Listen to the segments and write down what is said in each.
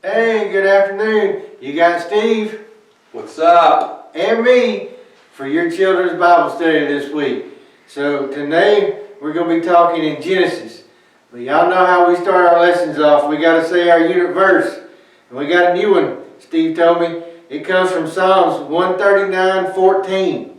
Hey, good afternoon. You got Steve What's up? and me for your children's Bible study this week. So today we're going to be talking in Genesis. But y'all know how we start our lessons off. We got to say our unit verse. And we got a new one, Steve told me. It comes from Psalms 139:14.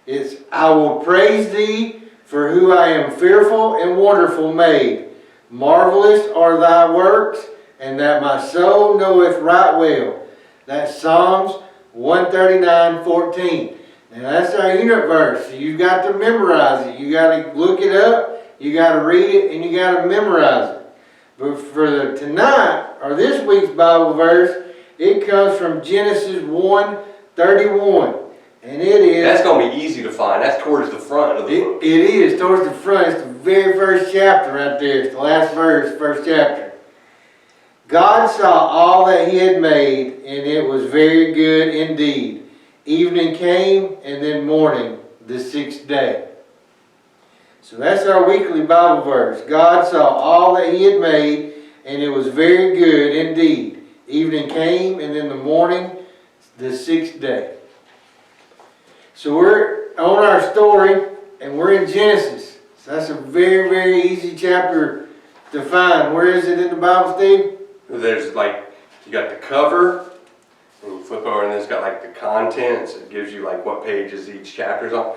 It's, I will praise thee for who I am fearful and wonderful made. Marvelous are thy works, and that my soul knoweth right well. That's Psalms 139:14. Now that's our unit verse. So you've got to memorize it. You got to look it up, you got to read it, and you got to memorize it. But for tonight, or this week's Bible verse, it comes from Genesis 1:31. And it is... That's going to be easy to find. That's towards the front of the book. It is, towards the front. It's the very first chapter right there. It's the last verse, first chapter. God saw all that he had made, and it was very good indeed. Evening came, and then morning, the sixth day. So that's our weekly Bible verse. God saw all that he had made, and it was very good indeed. Evening came, and then the morning, the sixth day. So we're on our story, and we're in Genesis. So that's a very, very easy chapter to find. Where is it in the Bible, Steve? There's you got the cover, and you flip over and it's got the contents. It gives you what pages each chapter's on,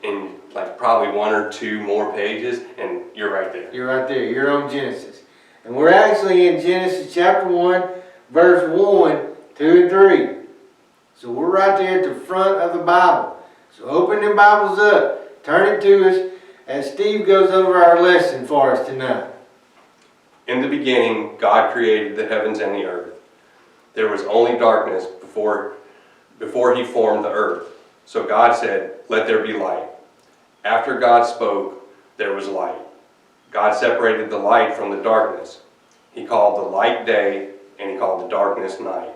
and probably one or two more pages, and you're right there. You're right there. You're on Genesis. And we're actually in Genesis chapter 1, verse 1, 2, and 3. So we're right there at the front of the Bible. So open them Bibles up. Turn it to us as Steve goes over our lesson for us tonight. In the beginning, God created the heavens and the earth. There was only darkness before he formed the earth. So God said, "Let there be light." After God spoke, there was light. God separated the light from the darkness. He called the light day, and he called the darkness night.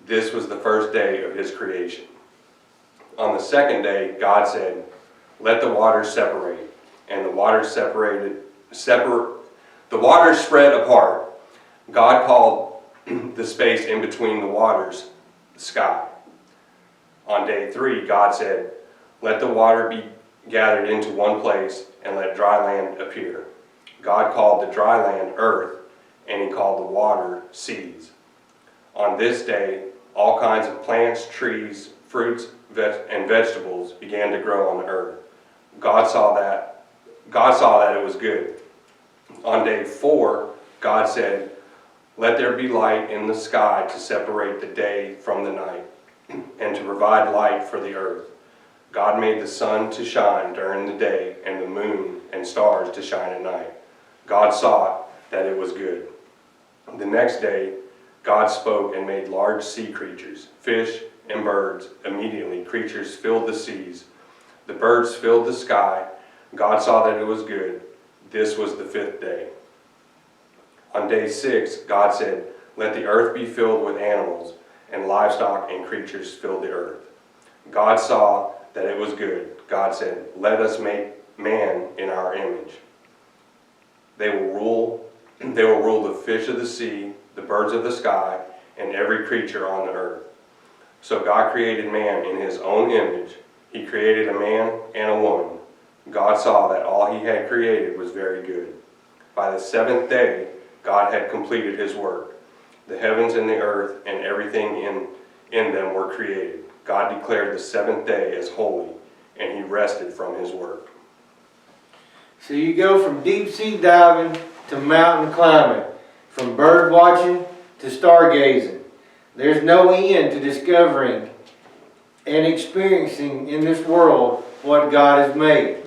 This was the first day of his creation. On the second day, God said, "Let the waters separate." And the waters the waters spread apart. God called the space in between the waters the sky. On day 3, God said, "Let the water be gathered into one place, and let dry land appear." God called the dry land earth, and he called the water seas. On this day, all kinds of plants, trees, fruits, and vegetables began to grow on the earth. God saw that it was good. On day 4, God said, "Let there be light in the sky to separate the day from the night, and to provide light for the earth." God made the sun to shine during the day, and the moon and stars to shine at night. God saw that it was good. The next day, God spoke and made large sea creatures, fish and birds. Immediately, creatures filled the seas. The birds filled the sky. God saw that it was good. This was the 5th day. On day 6, God said, "Let the earth be filled with animals, and livestock and creatures fill the earth." God saw that it was good. God said, "Let us make man in our image. They will rule the fish of the sea, the birds of the sky, and every creature on the earth." So God created man in his own image. He created a man and a woman. God saw that all he had created was very good. By the 7th day, God had completed his work. The heavens and the earth and everything in them were created. God declared the 7th day as holy, and he rested from his work. So you go from deep sea diving to mountain climbing, from bird watching to stargazing. There's no end to discovering and experiencing in this world what God has made.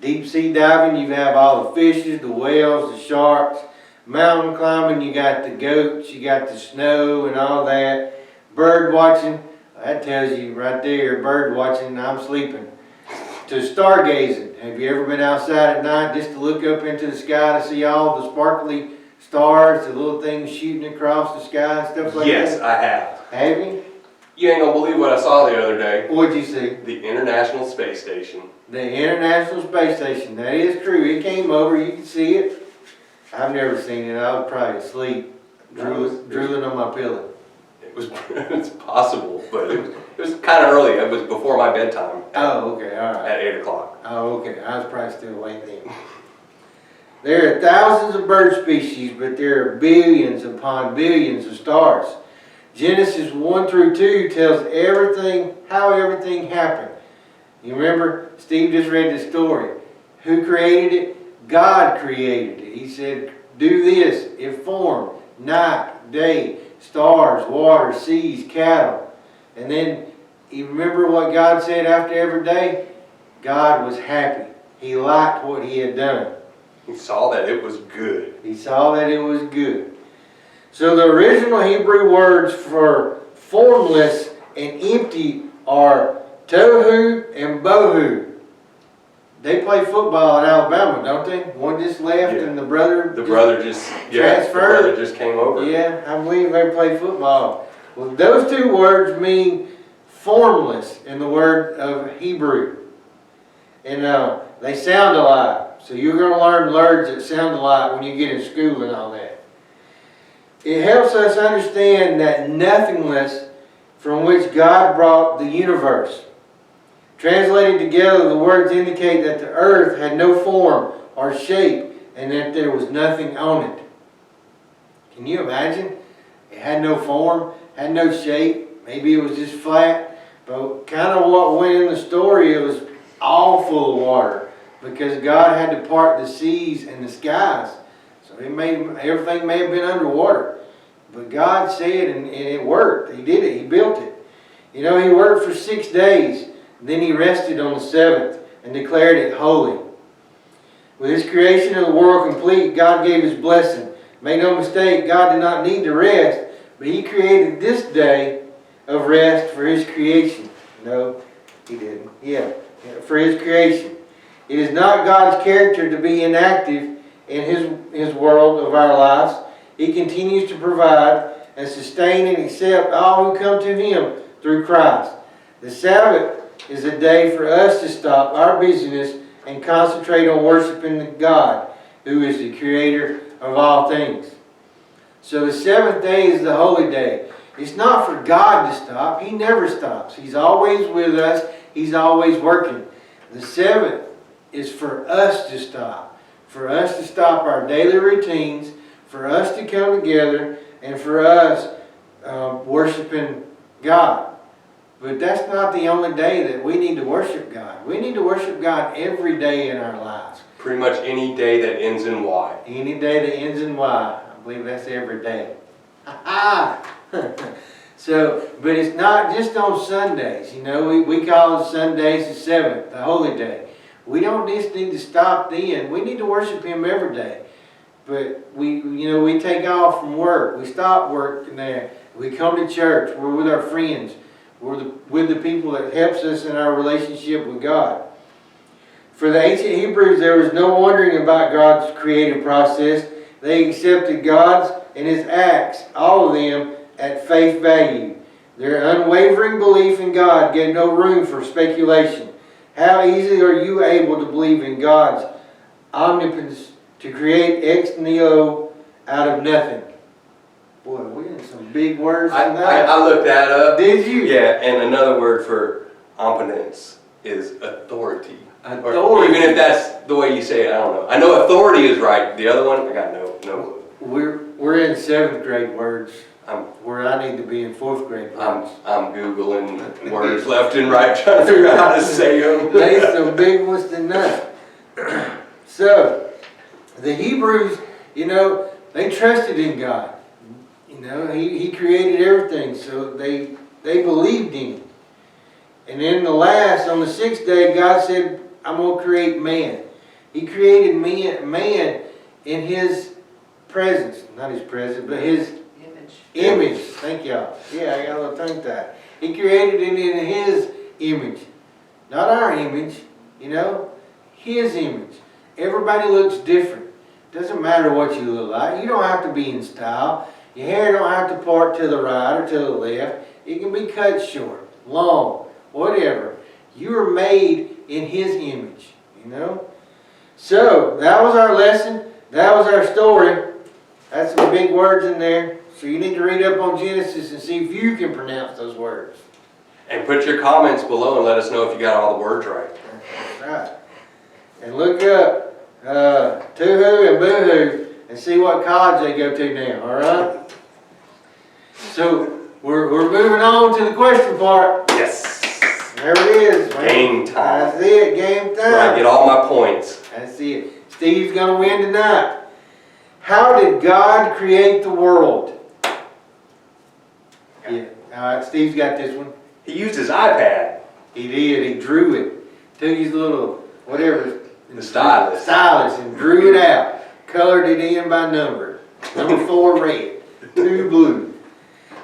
Deep sea diving, you have all the fishes, the whales, the sharks. Mountain climbing, you got the goats, you got the snow and all that. Bird watching, that tells you right there, bird watching, I'm sleeping. To stargazing, have you ever been outside at night just to look up into the sky to see all the sparkly stars, the little things shooting across the sky and stuff like that? Yes, I have. Have you? You ain't gonna believe what I saw the other day. What'd you see? The International Space Station. The International Space Station. That is true. It came over. You can see it. I've never seen it. I was probably asleep Drooling on my pillow. It was it's possible, but it was kind of early. It was before my bedtime. Oh, okay, all right. At 8 o'clock. Oh, okay, I was probably still awake then. There are thousands of bird species, but there are billions upon billions of stars. Genesis 1 through 2 tells how everything happened. You remember, Steve just read the story. Who created it? God created it. He said, do this. It formed night, day, stars, water, seas, cattle. And then, you remember what God said after every day? God was happy. He liked what he had done. He saw that it was good. He saw that it was good. So the original Hebrew words for formless and empty are tohu and bohu. They play football at Alabama, don't they? One just left and the brother just came over. Yeah, I believe they play football. Well, those two words mean formless in the word of Hebrew. And they sound alike. So you're going to learn words that sound alike when you get in school and all that. It helps us understand that nothingness from which God brought the universe. Translated together, the words indicate that the earth had no form or shape and that there was nothing on it. Can you imagine? It had no form, had no shape, maybe it was just flat, but kind of what went in the story, it was all full of water because God had to part the seas and the skies. So everything may have been underwater. But God said, and it worked. He did it. He built it. You know, he worked for 6 days. Then he rested on the seventh and declared it holy. With his creation of the world complete, God gave his blessing. Make no mistake, God did not need to rest, but he created this day of rest for his creation. No, he didn't. Yeah, for his creation. It is not God's character to be inactive in his world of our lives. He continues to provide and sustain and accept all who come to him through Christ. The Sabbath is a day for us to stop our busyness and concentrate on worshiping God, who is the creator of all things. So the seventh day is the holy day. It's not for God to stop. He never stops. He's always with us. He's always working. The seventh is for us to stop. For us to stop our daily routines, for us to come together, and for us worshiping God. But that's not the only day that we need to worship God. We need to worship God every day in our lives. Pretty much any day that ends in Y. Any day that ends in Y. I believe that's every day. So, but it's not just on Sundays. You know, we call Sundays the seventh, the holy day. We don't just need to stop then. We need to worship him every day. But we take off from work. We stop work and there. We come to church. We're with our friends. We're with the people that helps us in our relationship with God. For the ancient Hebrews, there was no wondering about God's creative process. They accepted God's and his acts, all of them, at face value. Their unwavering belief in God gave no room for speculation. How easily are you able to believe in God's omnipotence to create ex nihilo out of nothing? Boy, we're in some big words tonight. I looked that up. Did you? Yeah, and another word for omnipotence is authority. Authority. Or even if that's the way you say it, I don't know. I know authority is right. The other one, I got no clue. We're in 7th grade words. Where I need to be in 4th grade words. I'm Googling words left and right, trying to figure out how to say them. They some big ones tonight. So, the Hebrews, they trusted in God. He created everything, so they believed in him. And then on the 6th day, God said, I'm going to create man. He created man in his presence. Not his presence, but his image. Thank y'all. Yeah, I got a little tongue tied. He created it in his image. Not our image, his image. Everybody looks different. Doesn't matter what you look like. You don't have to be in style. Your hair don't have to part to the right or to the left. It can be cut short, long, whatever. You are made in his image, So, that was our lesson. That was our story. That's some big words in there. So you need to read up on Genesis and see if you can pronounce those words. And put your comments below and let us know if you got all the words right. That's right. And look up Toohoo and Boohoo and see what college they go to now, all right? So we're moving on to the question part. Yes. There it is, man. Game time. That's it, game time. Where I get all my points. That's it. Steve's gonna win tonight. How did God create the world? Yeah. All right, Steve's got this one. He used his iPad. He did. He drew it. Took his little whatever. The stylus. Stylus and drew it out. Colored it in by number. Number 4 red. 2 blue.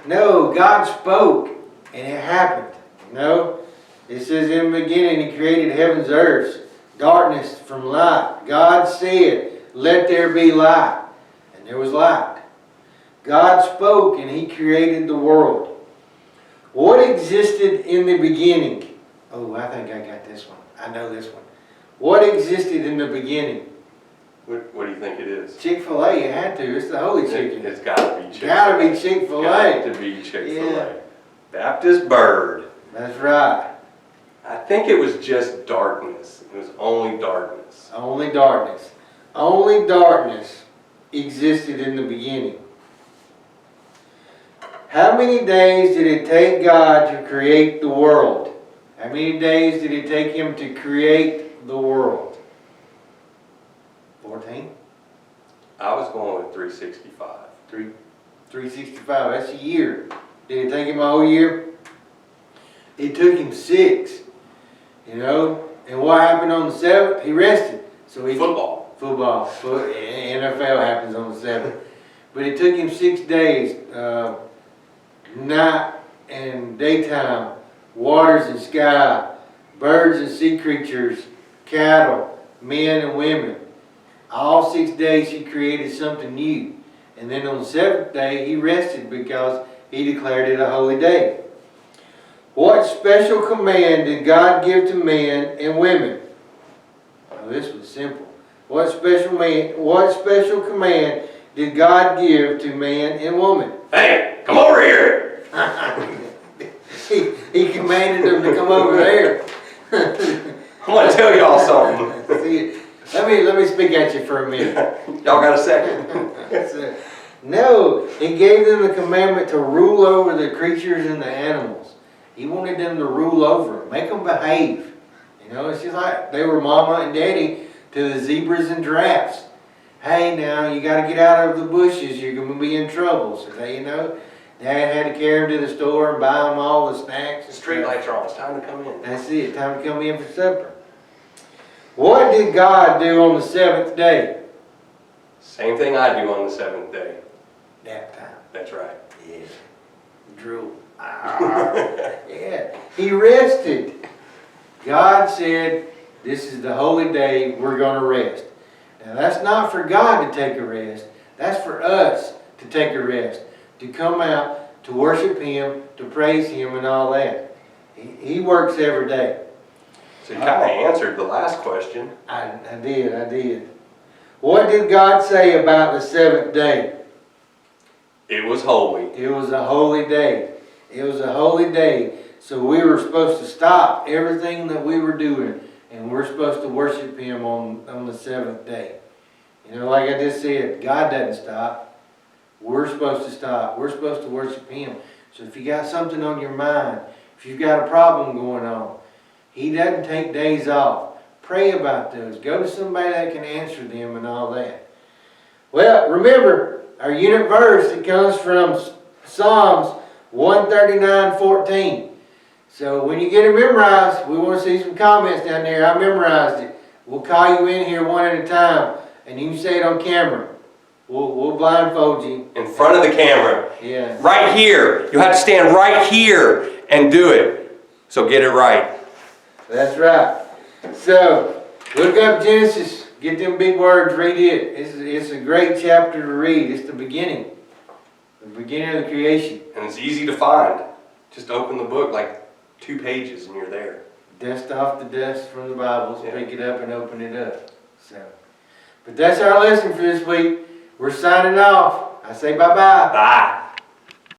No, God spoke and it happened. No. It says in the beginning He created heaven's earth, darkness from light. God said, "Let there be light." And there was light. God spoke and He created the world. What existed in the beginning? Oh, I think I got this one. I know this one. What existed in the beginning? What do you think it is? Chick-fil-A, you had to. It's the holy chicken. It's gotta be Chick-fil-A. Gotta be Chick-fil-A. Got to be Chick-fil-A. Yeah. Baptist Bird. That's right. I think it was just darkness. It was only darkness. Only darkness. Only darkness existed in the beginning. How many days did it take God to create the world? How many days did it take Him to create the world? 14? I was going with 365. 365. That's a year. Did it take Him a whole year? It took Him 6. You know? And what happened on the 7th? He rested. So he Football. NFL happens on the 7th. But it took Him 6 days. Night and daytime, waters and sky, birds and sea creatures, cattle, men and women. All 6 days He created something new. And then on the 7th day He rested because He declared it a holy day. What special command did God give to men and women? Oh, this was simple. What special command did God give to man and woman? Hey, come over here. he commanded them to come over there. I'm gonna tell y'all something. See, let me speak at you for a minute. Y'all got a second? No, He gave them the commandment to rule over the creatures and the animals. He wanted them to rule over them, make them behave. You know, it's just like they were mama and daddy to the zebras and giraffes. Hey, now you got to get out of the bushes. You're going to be in trouble. So they, you know, Dad had to carry them to the store and buy them all the snacks. The street lights are on. It's time to come in. That's it. Time to come in for supper. What did God do on the 7th day? Same thing I do on the 7th day. Nap time. That's right. Yeah. Drool. Yeah. He rested. God said, this is the holy day, we're going to rest. Now that's not for God to take a rest. That's for us to take a rest. To come out, to worship Him, to praise Him and all that. He works every day. So you kind of answered the last question. I did. What did God say about the 7th day? It was holy. It was a holy day. It was a holy day. So we were supposed to stop everything that we were doing, and we're supposed to worship Him on the 7th day. You know, like I just said, God doesn't stop. We're supposed to stop. We're supposed to worship Him. So if you got something on your mind, if you've got a problem going on, He doesn't take days off. Pray about those. Go to somebody that can answer them and all that. Well, remember, our unit verse, it comes from Psalms 139:14. So when you get it memorized, we want to see some comments down there. I memorized it. We'll call you in here one at a time, and you can say it on camera. We'll blindfold you. In front of the camera. Yeah. Right here. You have to stand right here and do it. So get it right. That's right. So look up Genesis. Get them big words. Read it. It's a great chapter to read. It's the beginning. The beginning of the creation. And it's easy to find. Just open the book like 2 pages and you're there. Dust off the dust from the Bibles, Yeah. pick it up and open it up. So, but that's our lesson for this week. We're signing off. I say bye-bye. Bye.